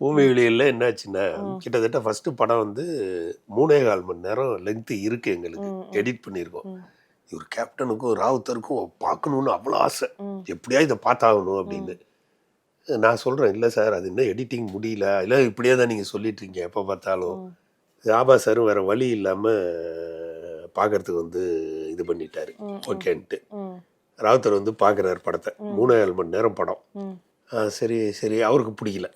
பூமி வெளியில் என்னாச்சுன்னா கிட்டத்தட்ட ஃபஸ்ட்டு படம் வந்து 3.25 மணி நேரம் லெங்க்த்து இருக்குது எங்களுக்கு. எடிட் பண்ணியிருக்கோம். இவர் கேப்டனுக்கும் ராவுத்தருக்கும் பார்க்கணுன்னு அவ்வளோ ஆசை. எப்படியா இதை பார்த்தாகணும் அப்படின்னு. நான் சொல்கிறேன், இல்லை சார் அது இன்னும் எடிட்டிங் முடியல, இல்லை இப்படியே தான் நீங்கள் சொல்லிட்டு இருக்கீங்க எப்போ பார்த்தாலும். ஆபா சாரும் வேறு வழி இல்லாமல் பார்க்கறதுக்கு வந்து இது பண்ணிட்டாரு ஓகேன்ட்டு. ராவுத்தர் வந்து பார்க்குறாரு படத்தை. 3.25 மணி நேரம் படம். சரி சரி அவருக்கு பிடிக்கல.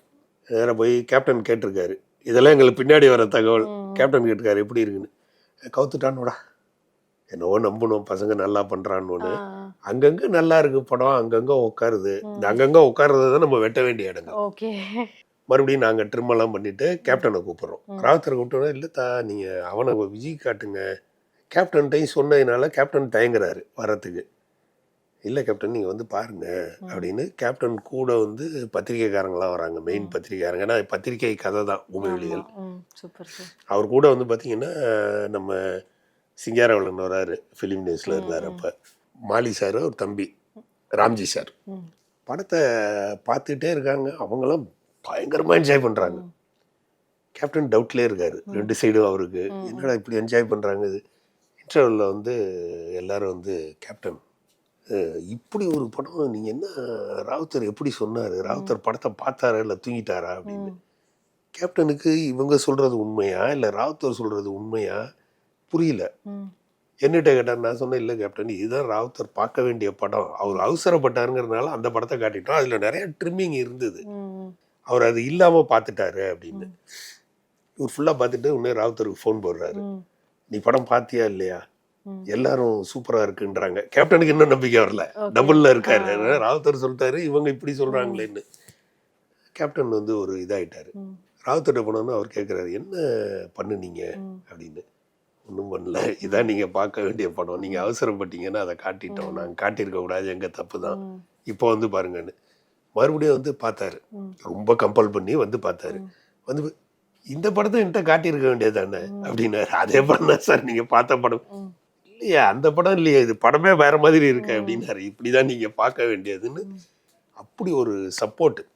நேராக போய் கேப்டன் கேட்டிருக்காரு. இதெல்லாம் எங்களுக்கு பின்னாடி வர தகவல். கேப்டன் கேட்டிருக்காரு எப்படி இருக்குன்னு. கவுத்துட்டானோடா, என்னவோ நம்பணும் பசங்க நல்லா பண்ணுறான்னு. அங்கங்கே நல்லா இருக்கு படம், அங்கங்கே உட்காருது. இந்த அங்கங்கே உட்காருறது தான் நம்ம வெட்ட வேண்டிய இடங்க. மறுபடியும் நாங்கள் ட்ரிம்மெல்லாம் பண்ணிவிட்டு கேப்டனை கூப்பிட்றோம். ராவுத்தரை கூப்பிட்டோன்னா, இல்லை நீங்கள் அவனை விஜய் காட்டுங்க. கேப்டன்ட்டையும் சொன்னதுனால கேப்டன் தயங்குறாரு வரத்துக்கு. இல்லை கேப்டன் நீங்கள் வந்து பாருங்கள் அப்படின்னு. கேப்டன் கூட வந்து பத்திரிகைக்காரங்களாம் வராங்க, மெயின் பத்திரிகைக்காரங்க. ஏன்னா பத்திரிகை கதை தான் பூமி வெளிகள். அவர் கூட வந்து பார்த்திங்கன்னா நம்ம சிங்காரவளன் வராரு, ஃபிலிம் நியூஸில் இருந்தார் அப்போ. மாலி சார் ஒரு தம்பி ராம்ஜி சார். படத்தை பார்த்துட்டே இருக்காங்க. அவங்களாம் பயங்கரமாக என்ஜாய் பண்ணுறாங்க. கேப்டன் டவுட்லேயே இருக்கார், ரெண்டு சைடும் அவருக்கு. என்னடா இப்படி என்ஜாய் பண்ணுறாங்க. இது இன்டர்வலில் வந்து எல்லோரும் வந்து கேப்டன் இப்படி ஒரு படம் நீங்கள் என்ன ராவுத்தர் எப்படி சொன்னார், ராவுத்தர் படத்தை பார்த்தாரா இல்லை தூங்கிட்டாரா அப்படின்னு. கேப்டனுக்கு இவங்க சொல்கிறது உண்மையா இல்லை ராவுத்தர் சொல்கிறது உண்மையா புரியல. என்னகிட்ட கேட்டார். நான் சொன்னேன், இல்லை கேப்டன் இதுதான் ராவுத்தர் பார்க்க வேண்டிய படம், அவர் அவசரப்பட்டாருங்கிறதுனால அந்த படத்தை காட்டிட்டோம், அதில் நிறைய ட்ரிம்மிங் இருந்தது, அவர் அது இல்லாமல் பார்த்துட்டாரு அப்படின்னு. இவர் ஃபுல்லாக பார்த்துட்டு உடனே ராவுத்தருக்கு ஃபோன் போடுறாரு. நீ படம் பார்த்தியா இல்லையா, எல்லாரும் சூப்பரா இருக்குன்றாங்க. கேப்டனுக்கு இன்னும் நம்பிக்கை வரல, டபுள்ல இருக்காரு. ராவுத்தர் சொல்லிட்டாரு இவங்க இப்படி சொல்றாங்களேன்னு. கேப்டன் வந்து ஒரு இதாயிட்டாரு. ராவுத்தர்கிட்ட போனோன்னு அவர் கேட்குறாரு, என்ன பண்ணுனீங்க அப்படின்னு. ஒன்றும் பண்ணல, இதான் நீங்கள் பார்க்க வேண்டிய படம், நீங்கள் அவசரப்பட்டீங்கன்னா அதை காட்டிட்டோம், நாங்கள் காட்டியிருக்க கூடாது, எங்கள் தப்பு தான், இப்போ வந்து பாருங்கன்னு. மறுபடியும் வந்து பார்த்தாரு, ரொம்ப கம்பல் பண்ணி வந்து பார்த்தாரு. வந்து இந்த படத்தை என்கிட்ட காட்டியிருக்க வேண்டியது தானே அப்படின்னாரு. அதே படம் தான் சார் நீங்கள் பார்த்த படம். இல்லையா அந்த படம் இல்லையா, இது படமே வேற மாதிரி இருக்கு அப்படின்னாரு. இப்படிதான் நீங்க பார்க்க வேண்டியதுன்னு. அப்படி ஒரு சப்போர்ட்